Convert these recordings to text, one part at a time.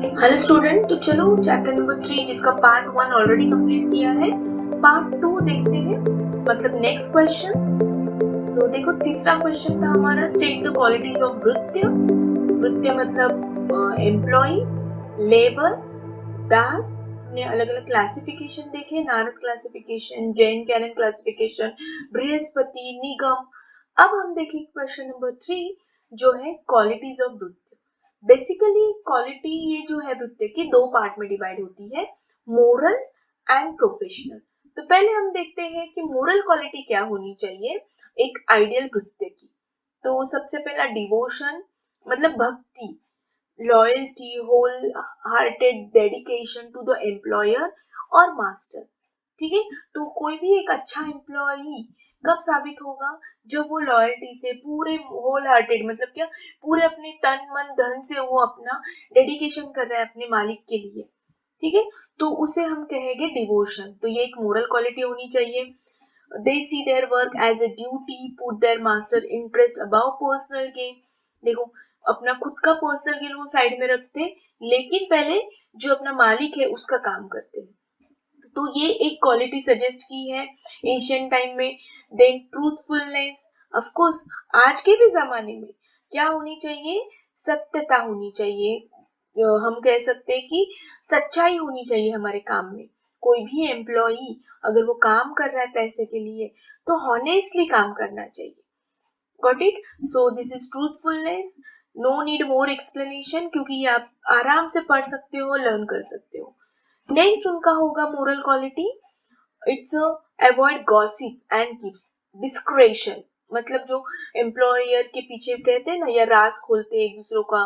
Hello student, तो चलो chapter number 3 जिसका पार्ट 1 ऑलरेडी कंप्लीट किया है, पार्ट 2 देखते हैं, मतलब नेक्स्ट क्वेश्चंस। सो देखो, तीसरा क्वेश्चन था हमारा, state the qualities of bhritya. भृत्य मतलब एम्प्लॉय, लेबर, दास। हमने अलग अलग क्लासिफिकेशन देखे, Narada classification, Jain canon classification, Brihaspati, निगम। अब हम देखेंगे क्वेश्चन नंबर 3 जो है qualities of bhritya. Basically quality ये जो है भृत्य की दो पार्ट में डिवाइड होती है, मोरल एंड प्रोफेशनल। तो पहले हम देखते हैं कि मोरल क्वालिटी क्या होनी चाहिए एक आइडियल भृत्य की। तो सबसे पहला डिवोशन मतलब भक्ति, loyalty, whole hearted dedication to the employer और मास्टर। ठीक है, तो कोई भी एक अच्छा एम्प्लॉई कब साबित होगा, जब वो लॉयल्टी से पूरे होल हार्टेड मतलब क्या, पूरे अपने तन मन धन से वो अपना डेडिकेशन कर रहा है अपने मालिक के लिए। ठीक है, तो उसे हम कहेंगे डिवोशन। तो ये एक मोरल क्वालिटी होनी चाहिए। They see their work as a duty, put their master interest above personal gain. देखो, अपना खुद का पर्सनल गेन वो साइड में रखते, लेकिन पहले जो अपना मालिक है उसका काम करते हैं। तो ये एक क्वालिटी सजेस्ट की है एशियन टाइम में। देन ट्रूथफुलनेस, ऑफ कोर्स आज के भी जमाने में क्या होनी चाहिए, सत्यता होनी चाहिए। हम कह सकते हैं कि सच्चाई होनी चाहिए हमारे काम में। कोई भी एम्प्लॉई अगर वो काम कर रहा है पैसे के लिए तो हॉनेस्टली काम करना चाहिए। Got it? So this is truthfulness. No need more explanation, क्योंकि ये आप आराम से पढ़ सकते हो, लर्न कर सकते हो। नेक्स्ट उनका होगा moral quality, it's avoid gossip and keeps discretion. मतलब जो एम्प्लॉयर के पीछे कहते हैं ना, या राज खोलते हैं एक दूसरों का,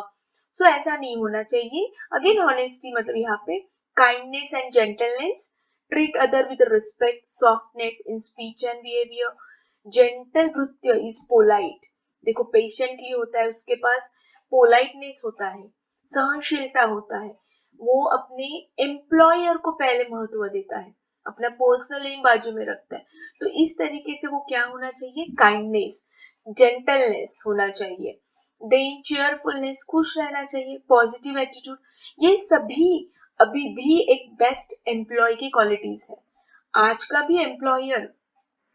सो ऐसा नहीं होना चाहिए। अगेन ऑनेस्टी मतलब यहाँ पे kindness and gentleness, treat other with respect, softness in speech and behaviour. Gentle bhritya is polite. देखो, पेशेंटली होता है, उसके पास पोलाइटनेस होता है, सहनशीलता होता है, वो अपने एम्प्लॉयर को पहले महत्व देता है, अपना पर्सनल एम बाजू में रखता है। तो इस तरीके से वो क्या होना चाहिए, काइंडनेस, जेंटलनेस होना चाहिए। देन चेयरफुलनेस, खुश रहना चाहिए, पॉजिटिव एटीट्यूड। ये सभी अभी भी एक बेस्ट एम्प्लॉय की क्वालिटीज है। आज का भी एम्प्लॉयर,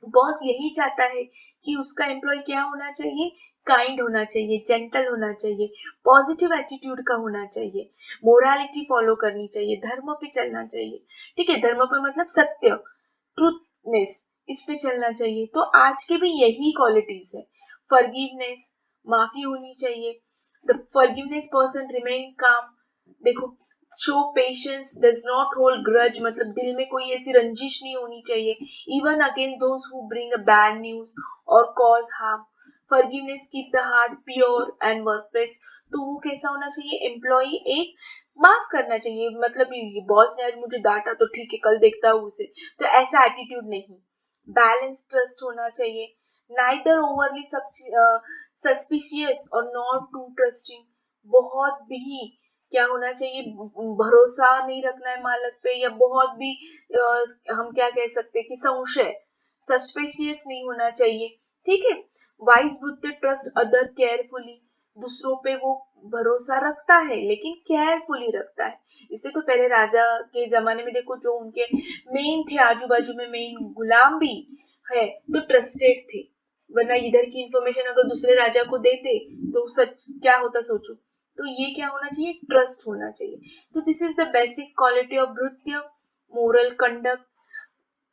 बॉस यही चाहता है कि उसका एम्प्लॉय क्या होना चाहिए, काइंड होना चाहिए, जेंटल होना चाहिए, पॉजिटिव एटीट्यूड का होना चाहिए, मोरालिटी फॉलो करनी चाहिए, धर्म पे चलना चाहिए। ठीक है, धर्म पे मतलब सत्य, ट्रूथनेस, इस पे चलना चाहिए। तो आज के भी यही क्वालिटीज है। फॉरगिवनेस, माफी होनी चाहिए। The forgiveness person remain calm. देखो, show patience, does not hold grudge, मतलब दिल में कोई ऐसी रंजिश नहीं होनी चाहिए, even against those who bring a bad news और cause harm. Forgiveness keep the heart pure and workplace. तो वो कैसा होना चाहिए, एम्प्लॉय एक माफ करना चाहिए, मतलब बॉस ने आज मुझे डांटा तो ठीक है, कल देखता हूँ उसे, तो ऐसा एटीट्यूड नहीं। बैलेंस ट्रस्ट होना चाहिए, नाइदर ओवरली सस्पिशियस और नॉट टू ट्रस्टिंग। बहुत भी क्या होना चाहिए, भरोसा नहीं रखना है मालिक पे, या बहुत भी हम क्या कह सकते हैं कि संशय, सस्पिशियस नहीं होना चाहिए। ठीक है, wise Buddha trust other carefully, दूसरों पे वो भरोसा रखता है लेकिन केयरफुली रखता है। इससे तो पहले राजा के जमाने में देखो, जो उनके मेन थे आजू बाजू में मेन गुलाम भी है तो ट्रस्टेड थे, वरना इधर की इंफॉर्मेशन अगर दूसरे राजा को देते तो सच क्या होता सोचो। तो ये क्या होना चाहिए, ट्रस्ट होना चाहिए। तो this is the basic quality of bhritya. Moral conduct,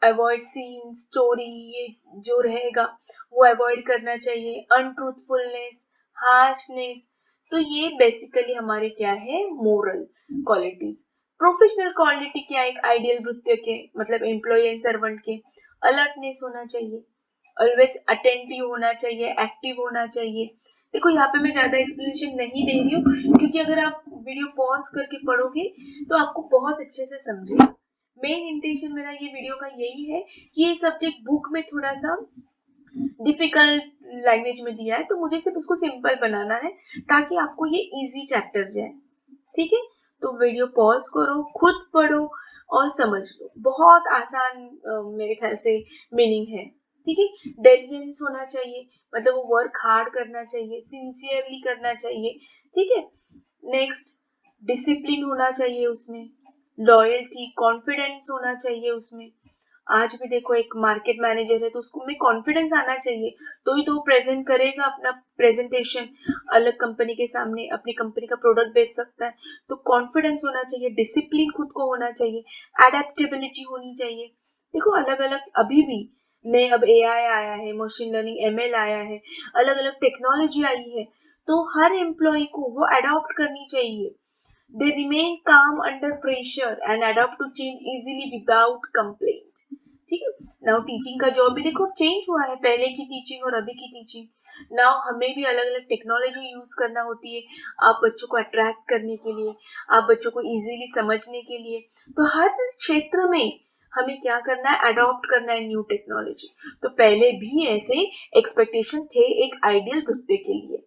avoid scene story, ये जो रहेगा वो अवॉइड करना चाहिए। Untruthfulness, harshness. तो ये बेसिकली हमारे क्या है, मोरल क्वालिटीज। प्रोफेशनल क्वालिटी क्या है एक आइडियल भृत्य के, मतलब एम्प्लॉय एंड सर्वेंट के, अलर्टनेस होना चाहिए, ऑलवेज अटेंटिव होना चाहिए, एक्टिव होना चाहिए। देखो, यहाँ पे मैं ज्यादा एक्सप्लेनेशन नहीं दे रही हूँ, क्योंकि अगर आप वीडियो पॉज करके पढ़ोगे तो आपको बहुत अच्छे से समझेगा। मेन इंटेंशन मेरा ये वीडियो का यही है कि ये सब्जेक्ट बुक में थोड़ा सा डिफिकल्ट लैंग्वेज में दिया है, तो मुझे सिर्फ उसको सिंपल बनाना है ताकि आपको ये इजी चैप्टर जाए। ठीक है, तो वीडियो पॉज करो, खुद पढ़ो और समझ लो। बहुत आसान मेरे ख्याल से मीनिंग है। ठीक है, डिलिजेंस होना चाहिए, मतलब वो वर्क हार्ड करना चाहिए, सिंसियरली करना चाहिए। ठीक है, नेक्स्ट डिसिप्लिन होना चाहिए उसमें, लॉयल्टी, कॉन्फिडेंस होना चाहिए उसमें। आज भी देखो एक मार्केट मैनेजर है तो उसको में कॉन्फिडेंस आना चाहिए, तो ही तो वो प्रेजेंट करेगा अपना प्रेजेंटेशन अलग कंपनी के सामने, अपनी कंपनी का प्रोडक्ट बेच सकता है। तो कॉन्फिडेंस होना चाहिए, डिसिप्लिन खुद को होना चाहिए, एडेप्टेबिलिटी होनी चाहिए। देखो अलग अलग अभी भी नए अब एआई आया है, मशीन लर्निंग एमएल आया है, अलग अलग टेक्नोलॉजी आई है, तो हर एम्प्लॉय को वो अडॉप्ट करनी चाहिए। They remain calm under pressure and adapt to change easily without complaint. ठीक है। नाउ टीचिंग का जॉब भी देखो चेंज हुआ है, पहले की टीचिंग और अभी की टीचिंग। नाउ हमें भी अलग अलग टेक्नोलॉजी यूज करना होती है, आप बच्चों को अट्रैक्ट करने के लिए, आप बच्चों को इजीली समझने के लिए। तो हर क्षेत्र में हमें क्या करना है, अडॉप्ट करना है न्यू टेक्नोलॉजी। तो पहले भी ऐसे एक्सपेक्टेशन थे एक आइडियल नृत्य के लिए।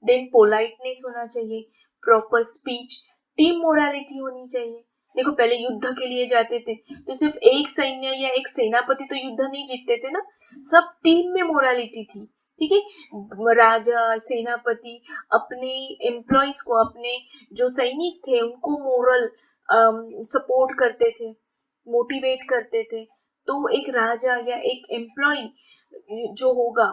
देन पोलाइटनेस होना चाहिए, प्रॉपर स्पीच, टीम मोरालिटी होनी चाहिए। देखो पहले युद्ध के लिए जाते थे तो सिर्फ एक सैन्य या एक सेनापति तो युद्ध नहीं जीतते थे ना, सब टीम में मोरालिटी थी। ठीक है, राजा सेनापति अपने एम्प्लॉयज को, अपने जो सैनिक थे उनको मोरल सपोर्ट करते थे, मोटिवेट करते थे। तो एक राजा या एक एम्प्लॉय जो होगा,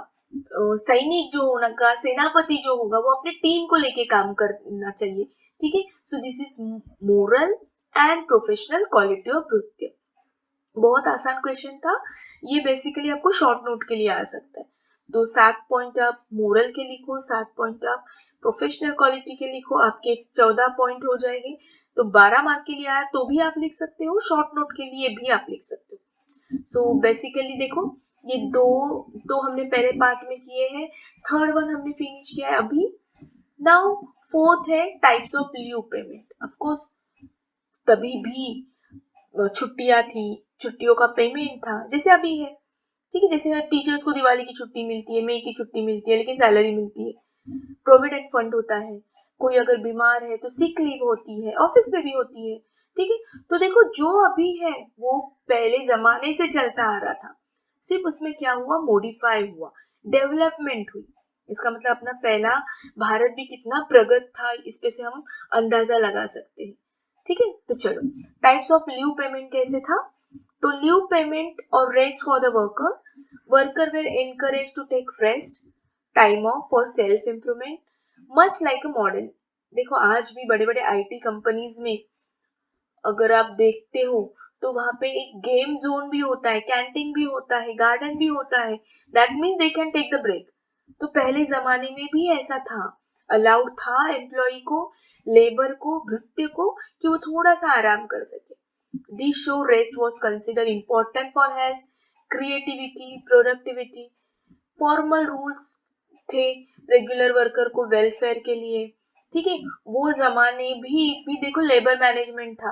सैनिक जो होगा, सेनापति जो होगा, वो अपने टीम को लेके काम करना चाहिए। ठीक है, सो this is moral and professional quality of नृत्य। बहुत आसान क्वेश्चन था ये, बेसिकली आपको शॉर्ट नोट के लिए आ सकता है। तो 7 पॉइंट आप मोरल के लिखो, 7 पॉइंट आप प्रोफेशनल क्वालिटी के लिखो, आपके 14 पॉइंट हो जाएंगे। तो 12 मार्क के लिए आया तो भी आप लिख सकते हो, शॉर्ट नोट के लिए भी आप लिख सकते हो। सो बेसिकली देखो ये दो तो हमने पहले पार्ट में किए हैं, थर्ड वन हमने फिनिश किया है अभी। नाउ फोर्थ है types of leave payment. Of course तभी भी छुट्टियां थी, छुट्टियों का पेमेंट था जैसे अभी है। ठीक है, जैसे टीचर्स को दिवाली की छुट्टी मिलती है, मई की छुट्टी मिलती है, लेकिन सैलरी मिलती है। प्रोविडेंट फंड होता है, कोई अगर बीमार है तो सिक लीव होती है, ऑफिस में भी होती है। ठीक है, तो देखो जो अभी है वो पहले जमाने से चलता आ रहा था, सिर्फ उसमें क्या हुआ, मॉडिफाई हुआ, डेवलपमेंट हुई। इसका मतलब अपना पहला भारत भी कितना प्रगत था इस पे से हम अंदाजा लगा सकते हैं। ठीक है, तो चलो टाइप्स ऑफ लीव पेमेंट कैसे था। तो लीव पेमेंट और rest for the worker were encourage to take rest, time off for self improvement, much like a model. देखो आज भी बड़े बड़े आईटी कंपनीज में अगर आप देखते हो तो वहां पे एक गेम जोन भी होता है, कैंटीन भी होता है, गार्डन भी होता है। That means they can take the break. तो पहले जमाने में भी ऐसा था, अलाउड था एम्प्लॉय को, लेबर को, भृत्य को, कि वो थोड़ा सा आराम कर सके। This show rest was considered important for health, creativity, productivity. Formal rules थे रेगुलर वर्कर को वेलफेयर के लिए। ठीक है, वो जमाने भी देखो लेबर मैनेजमेंट था,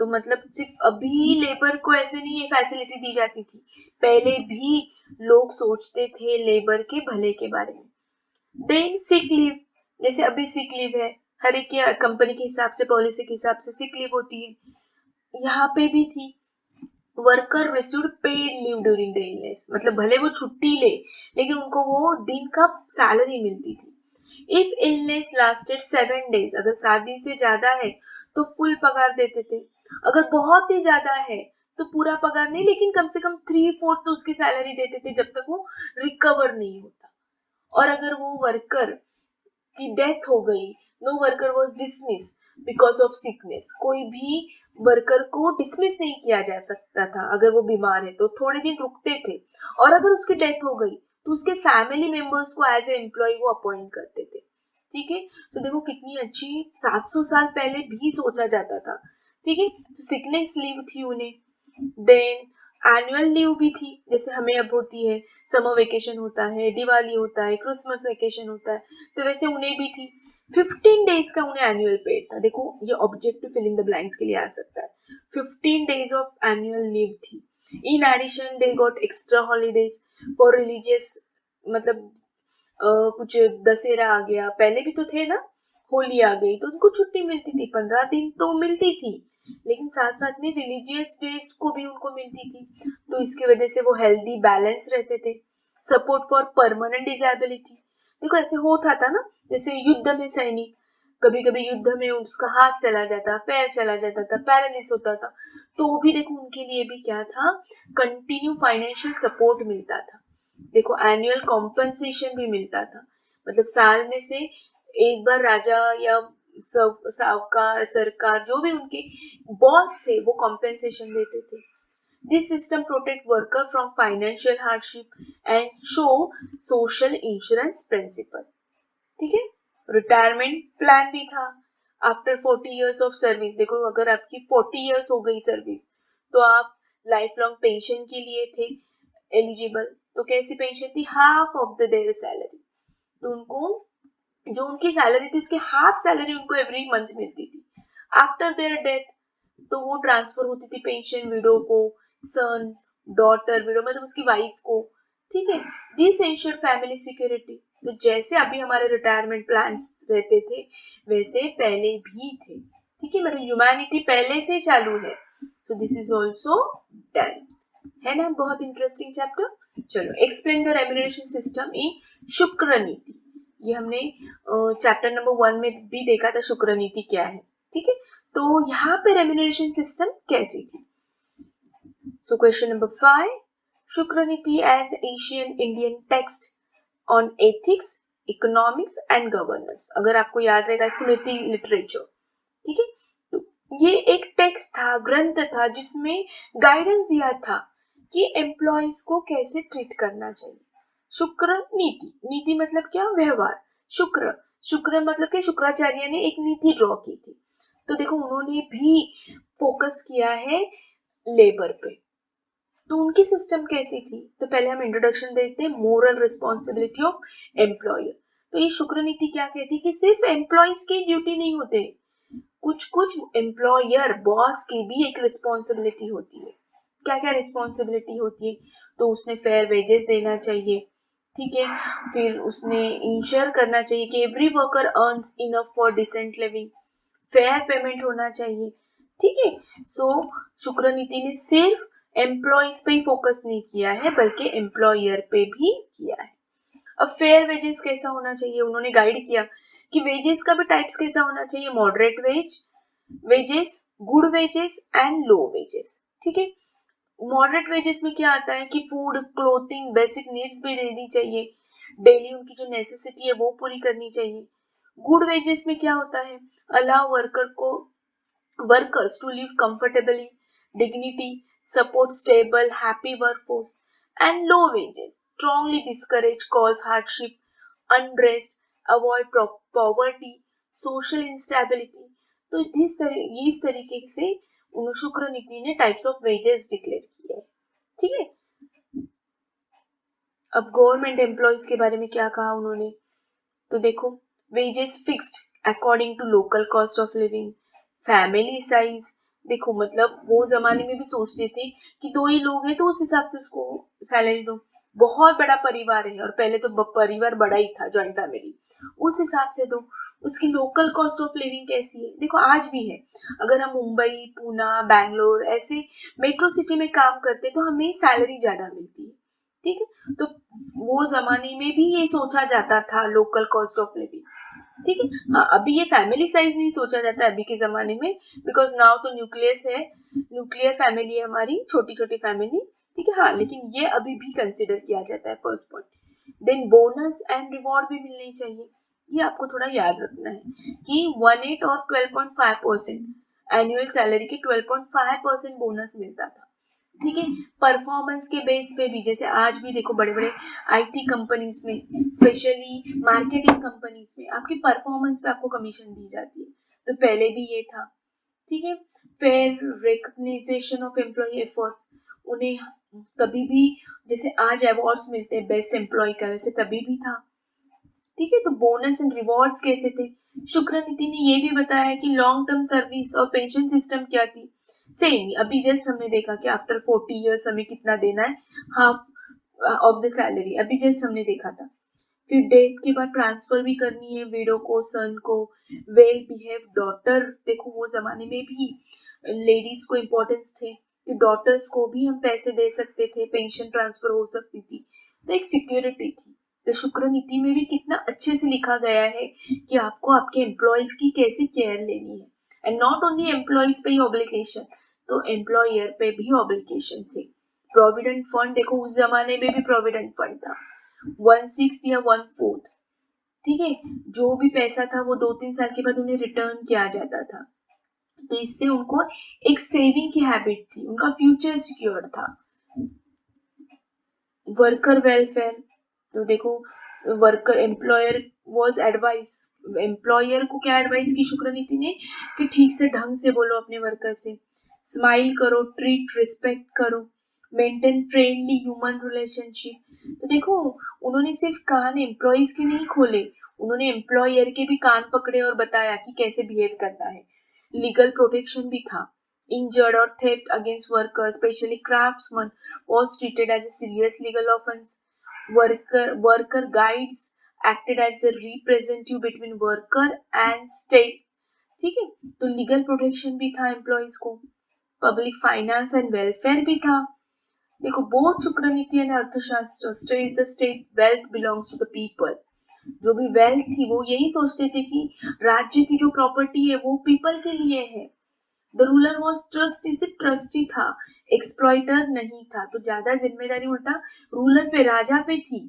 तो मतलब सिर्फ अभी लेबर को ऐसे नहीं फैसिलिटी दी जाती थी, पहले भी लोग सोचते थे लेबर के भले के बारे में। देन सिक लीव, जैसे अभी सिक लीव है, हर एक कंपनी के हिसाब से, पॉलिसी के हिसाब से सिक लीव होती है, यहाँ पे भी थी। Worker received paid leave during the illness, मतलब भले वो छुट्टी ले लेकिन उनको वो दिन का सैलरी मिलती थी। इफ इलनेस लास्टेड 7 डेज, अगर 7 दिन से ज्यादा है तो फुल पगार देते थे। अगर बहुत ही ज्यादा है तो पूरा पगार नहीं, लेकिन कम से कम 3/4 तो उसकी सैलरी देते थे जब तक वो रिकवर नहीं होता। और अगर वो वर्कर की डेथ हो गई, no worker was dismiss because of sickness, कोई भी वर्कर को डिसमिस नहीं किया जा सकता था अगर वो बीमार है, तो थोड़े दिन रुकते थे। और अगर उसकी डेथ हो गई तो उसके फैमिली मेंबर्स को एज ए एम्प्लॉय वो अपॉइंट करते थे। ठीक है, तो देखो कितनी अच्छी, 700 साल पहले भी सोचा जाता था। ठीक है, तो सिकनेस लीव थी उन्हें। देन एनुअल लीव भी थी, जैसे हमें अब होती है, समर वेकेशन होता है, दिवाली होता है, क्रिसमस वेकेशन होता है, तो वैसे उन्हें भी थी। 15 डेज का उन्हें एनुअल पेड था। देखो ये objective fill in the blanks के लिए आ सकता है। 15 डेज ऑफ एनुअल लीव थी। In addition they got extra holidays for religious, मतलब कुछ दशहरा आ गया, पहले भी तो थे ना, होली आ गई तो उनको छुट्टी मिलती थी, 15 दिन तो मिलती थी, लेकिन साथ साथ में रिलीजियस डेज को भी उनको मिलती थी। तो इसकी वजह से वो हेल्दी बैलेंस रहते थे। सपोर्ट फॉर परमानेंट डिसेबिलिटी, देखो ऐसे होता था ना, जैसे युद्ध में सैनिक कभी कभी युद्ध में उसका हाथ चला जाता, पैर चला जाता था, पैरालिस होता था, तो भी देखो उनके लिए भी क्या था, कंटिन्यू फाइनेंशियल सपोर्ट मिलता था। देखो एनुअल कॉम्पनसेशन भी मिलता था, मतलब साल में से एक बार राजा या साहूकार सरकार जो भी उनके बॉस थे वो कॉम्पेंसेशन देते थे। This system protect worker from financial hardship and show social insurance principle. ठीक है, रिटायरमेंट प्लान भी था आफ्टर 40 इयर्स ऑफ सर्विस। देखो अगर आपकी 40 इयर्स हो गई सर्विस तो आप लाइफ लॉन्ग पेंशन के लिए थे एलिजिबल। तो कैसी पेंशन थी, half of the there salary. तो उनको जो उनकी सैलरी थी उसकी हाफ सैलरी उनको एवरी मंथ मिलती थी। आफ्टर देयर डेथ तो वो ट्रांसफर होती थी पेंशन विडो को, सन, डॉटर, विडो मतलब उसकी वाइफ को। ठीक है, दिस एंश्योर फैमिली सिक्योरिटी। तो जैसे अभी हमारे रिटायरमेंट प्लान्स रहते थे वैसे पहले भी थे। ठीक है, मतलब ह्यूमैनिटी पहले से चालू है। सो दिस इज ऑल्सो डन, है ना। बहुत इंटरेस्टिंग चैप्टर। चलो, explain the remuneration system in शुक्र नीति। ये हमने चैप्टर नंबर 1 में भी देखा था, शुक्र नीति क्या है। ठीक है, तो यहाँ पे रेम्यूनरेशन सिस्टम कैसी थी। So question number 5, Shukra Niti as Asian Indian text on ethics, economics and governance. अगर आपको याद रहेगा स्मृति लिटरेचर। ठीक है, तो ये एक टेक्स्ट था, ग्रंथ था जिसमें गाइडेंस दिया था कि एम्प्लॉयज को कैसे ट्रीट करना चाहिए। शुक्र नीति, नीति मतलब क्या, व्यवहार। शुक्र, शुक्र मतलब कि शुक्राचार्य ने एक नीति ड्रॉ की थी। तो देखो उन्होंने भी फोकस किया है लेबर पे। तो उनकी सिस्टम कैसी थी, तो पहले हम इंट्रोडक्शन देखते हैं, मोरल रिस्पॉन्सिबिलिटी ऑफ एम्प्लॉयर। तो ये शुक्र नीति क्या कहती है कि सिर्फ एम्प्लॉयज की ड्यूटी नहीं होते, कुछ कुछ एम्प्लॉयर बॉस की भी एक रिस्पॉन्सिबिलिटी होती है। क्या क्या रिस्पॉन्सिबिलिटी होती है, तो उसने फेयर वेजेस देना चाहिए। ठीक है, फिर उसने इंश्योर करना चाहिए कि every worker earns enough for decent living, fair payment होना चाहिए। ठीक है, सो शुक्र नीति ने सिर्फ एम्प्लॉयज पे ही फोकस नहीं किया है बल्कि एम्प्लॉयर पे भी किया है। अब फेयर वेजेस कैसा होना चाहिए, उन्होंने गाइड किया कि वेजेस का भी टाइप्स कैसा होना चाहिए, moderate wages, good wages and low wages. ठीक है, मॉडरेट वेजेस में क्या आता है कि फूड, क्लोथिंग, बेसिक नीड्स भी देनी चाहिए, डेली उनकी जो नेसेसिटी है वो पूरी करनी चाहिए। गुड वेजेस में क्या होता है, allow workers to live comfortably, dignity, support stable happy workforce. And low wages strongly discourage cause hardship, unrest, avoid poverty, social instability। तो इस तरीके से शुक्र नीति ने टाइप्स ऑफ वेजेस डिक्लेयर किए हैं। ठीक है, अब गवर्नमेंट एम्प्लॉयज के बारे में क्या कहा उन्होंने, तो देखो wages fixed according to local cost of living, family size. देखो मतलब वो जमाने में भी सोचते थे कि 2 ही लोग हैं तो उस हिसाब से उसको सैलरी दो, बहुत बड़ा परिवार है और पहले तो परिवार बड़ा ही था, जॉइंट फैमिली, उस हिसाब से दो। उसकी लोकल कॉस्ट ऑफ लिविंग कैसी है, देखो आज भी है, अगर हम मुंबई, पूना, बैंगलोर ऐसे मेट्रो सिटी में काम करते तो हमें सैलरी ज्यादा मिलती है। ठीक है, तो वो जमाने में भी ये सोचा जाता था लोकल कॉस्ट ऑफ लिविंग। ठीक है, हाँ अभी ये फैमिली साइज नहीं सोचा जाता अभी के जमाने में, बिकॉज नाउ तो न्यूक्लियस है, न्यूक्लियर फैमिली है हमारी, छोटी छोटी फैमिली। ठीक है, हाँ लेकिन ये अभी भी कंसिडर किया जाता है, first point. Then bonus and reward भी मिलने चाहिए, ये आपको थोड़ा याद रखना है कि 18 और 12.5% एनुअल सैलरी के 12.5% बोनस मिलता था। ठीक है, परफॉर्मेंस के बेस पे भी, जैसे आज भी देखो बड़े बड़े आईटी कंपनीज में, स्पेशली मार्केटिंग कंपनीज में आपकी परफॉर्मेंस पे आपको कमीशन दी जाती है, तो पहले भी ये था। ठीक है, fair recognition of employ efforts, उन्हें कभी भी जैसे आज अवार्ड्स मिलते हैं बेस्ट एम्प्लॉय का, वैसे तभी भी था। ठीक है, तो बोनस एंड रिवॉर्ड्स कैसे थे, शुक्र नीति ने ये भी बताया कि लॉन्ग टर्म सर्विस और पेंशन सिस्टम क्या थी, सेम अभी जस्ट हमने देखा कि आफ्टर 40 इयर्स हमें कितना देना है, हाफ ऑफ द सैलरी, अभी जस्ट हमने देखा था। फिर डेथ के बाद ट्रांसफर भी करनी है विडो को, सन को, वेल बिहेव डॉटर। देखो वो जमाने में भी लेडीज को इम्पोर्टेंस थे कि डॉटर्स को भी हम पैसे दे सकते थे, पेंशन ट्रांसफर हो सकती थी, तो एक सिक्योरिटी थी। तो शुक्र नीति में भी कितना अच्छे से लिखा गया है कि आपको आपके एम्प्लॉयज की कैसे केयर लेनी है, एंड नॉट ओनली एम्प्लॉयज पे ही ऑब्लिगेशन, तो एम्प्लॉयर पे भी ऑब्लिगेशन थे। प्रोविडेंट फंड देखो उस जमाने में भी प्रोविडेंट फंड था 1/6 या 1/4, ठीक है, जो भी पैसा था वो 2-3 साल के बाद उन्हें रिटर्न किया जाता था, तो इससे उनको एक सेविंग की हैबिट थी, उनका फ्यूचर सिक्योर था। वर्कर वेलफेयर, तो देखो worker employer was advice, employer को क्या एडवाइस की शुक्र नीति ने कि ठीक से ढंग से बोलो अपने वर्कर से, स्माइल करो, ट्रीट रिस्पेक्ट करो, मेंटेन फ्रेंडली ह्यूमन रिलेशनशिप। तो देखो उन्होंने सिर्फ कान एम्प्लॉयज के नहीं खोले, उन्होंने एम्प्लॉयर के भी कान पकड़े और बताया कि कैसे बिहेव करना है। लीगल प्रोटेक्शन भी था, injured or theft against workers, especially craftsmen, was treated as a serious legal offense. Worker guides acted as a representative between worker and state, ठीक है, तो लीगल प्रोटेक्शन भी था एम्प्लॉयज को। पब्लिक फाइनेंस एंड वेलफेयर भी था। देखो both शुक्र Niti and Arthashastra, state is the state, wealth belongs to the people. जो भी वेल्थ थी वो यही सोचते थे कि राज्य की जो प्रॉपर्टी है वो पीपल के लिए है। The ruler was trustee, सिर्फ ट्रस्टी था, एक्सप्लॉइटर नहीं था, तो ज्यादा जिम्मेदारी उल्टा रूलर पे, राजा पे थी।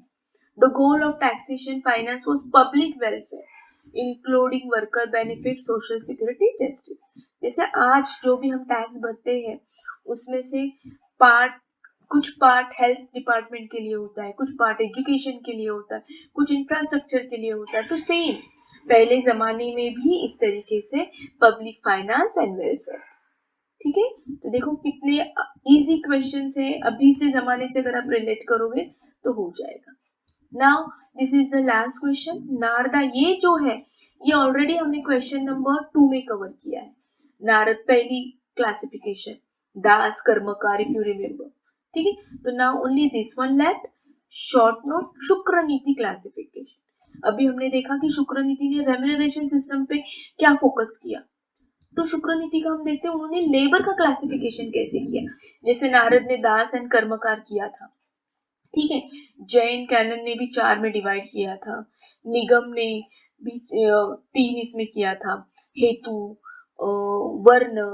The goal of taxation finance was public welfare, including worker benefit, social security, justice. जैसे आज जो भी हम टैक्स भरते हैं उसमें से कुछ पार्ट हेल्थ डिपार्टमेंट के लिए होता है, कुछ पार्ट एजुकेशन के लिए होता है, कुछ इंफ्रास्ट्रक्चर के लिए होता है, तो सेम पहले जमाने में भी इस तरीके से पब्लिक फाइनेंस एंड वेलफेयर, ठीक है। तो देखो कितने इजी क्वेश्चंस है, अभी से जमाने से अगर आप रिलेट करोगे तो हो जाएगा। Now this is the last question, Narada, ये जो है ये ऑलरेडी हमने क्वेश्चन नंबर 2 में कवर किया है। नारद पहली क्लासिफिकेशन, दास कर्मकार, इफ यू रिमेम्बर, ठीक है। तो now only this one left, short note शुक्र नीति क्लासिफिकेशन। अभी हमने देखा कि शुक्र नीति ने रेम्यूनरेशन सिस्टम पे क्या फोकस किया, तो शुक्र नीति का हम देखते हैं उन्होंने लेबर का क्लासिफिकेशन कैसे किया, जैसे नारद ने दास एंड कर्मकार किया था, ठीक है, जैन कैनन ने भी 4 में डिवाइड किया था, निगम ने भी 3 इसमें किया था, हेतु, वर्ण,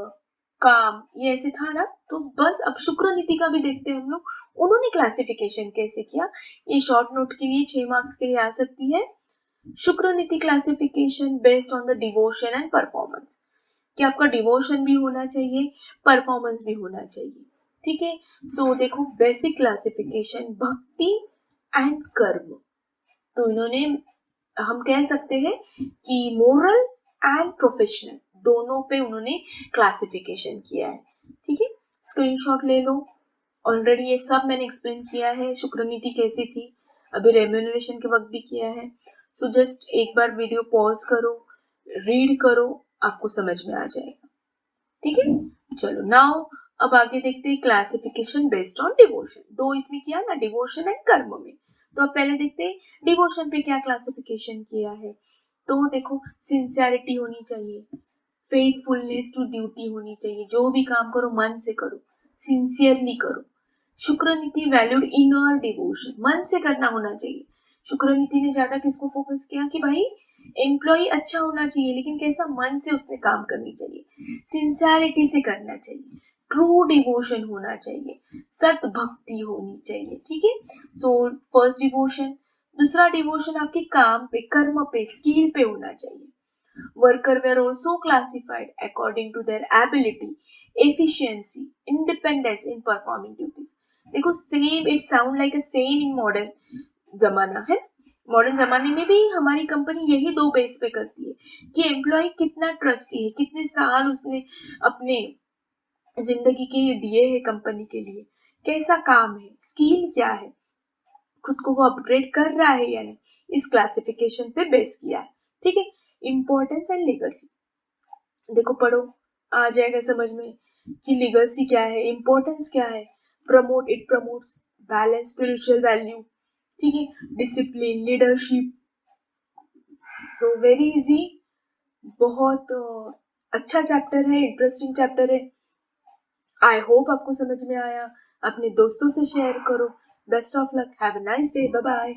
काम, ये ऐसे था ना। तो बस अब शुक्र नीति का भी देखते हैं हम लोग, उन्होंने क्लासिफिकेशन कैसे किया। ये शॉर्ट नोट के लिए 6 मार्क्स के लिए आ सकती है। शुक्र नीति classification based on the devotion and performance, कि आपका डिवोशन भी होना चाहिए, परफॉर्मेंस भी होना चाहिए, ठीक है। सो देखो बेसिक क्लासिफिकेशन भक्ति एंड कर्म, तो इन्होंने हम कह सकते हैं कि मोरल एंड प्रोफेशनल दोनों पे उन्होंने क्लासिफिकेशन किया है, ठीक है। स्क्रीनशॉट ले लो, ऑलरेडी ये सब मैंने एक्सप्लेन किया है, शुक्र नीति कैसी थी, अभी रेम्यूनरेशन के वक्त भी किया है। सो जस्ट एक बार वीडियो पॉज करो, रीड करो, आपको समझ में आ जाएगा, ठीक है। चलो नाउ अब आगे देखते हैं क्लासिफिकेशन बेस्ड ऑन डिवोशन, 2 इसमें किया ना, डिवोशन एंड कर्म में। तो अब पहले देखते हैं डिवोशन पे क्या क्लासिफिकेशन किया है। तो देखो सिंसियरिटी होनी चाहिए, फेथफुलनेस टू ड्यूटी होनी चाहिए, जो भी काम करो मन से करो, सिंसियरली करो। शुक्र नीति वैल्यूड इनर डिवोशन, मन से करना होना चाहिए। शुक्र नीति ने ज्यादा किसको फोकस किया कि भाई एम्प्लॉय अच्छा होना चाहिए, लेकिन कैसा, मन से उसने काम करनी चाहिए, सिंसियरिटी से करना चाहिए, ट्रू डिवोशन होना चाहिए, सत भक्ति होनी चाहिए, ठीक है। So first devotion. दूसरा डिवोशन आपके काम पे, कर्म पे, स्किल पे होना चाहिए। Workers were also classified according to their ability, efficiency, independence in performing duties. देखो same, it sound like a same in modern जमाना है, मॉडर्न जमाने में भी हमारी कंपनी यही 2 बेस पे करती है कि एम्प्लॉय कितना ट्रस्टी है, कितने साल उसने अपने जिंदगी के दिए हैं कंपनी के लिए, कैसा काम है, स्किल क्या है, खुद को वो अपग्रेड कर रहा है या नहीं, इस क्लासिफिकेशन पे बेस किया है, ठीक है। इंपॉर्टेंस एंड लेगेसी, देखो पढ़ो, आ जाएगा समझ में कि लेगेसी क्या है, इंपॉर्टेंस क्या है। Promote, it promotes balance, spiritual value, ठीक है, discipline, leadership. So very easy, बहुत अच्छा चैप्टर है, इंटरेस्टिंग चैप्टर है। आई होप आपको समझ में आया, अपने दोस्तों से शेयर करो। Best of luck, have a nice day, bye bye.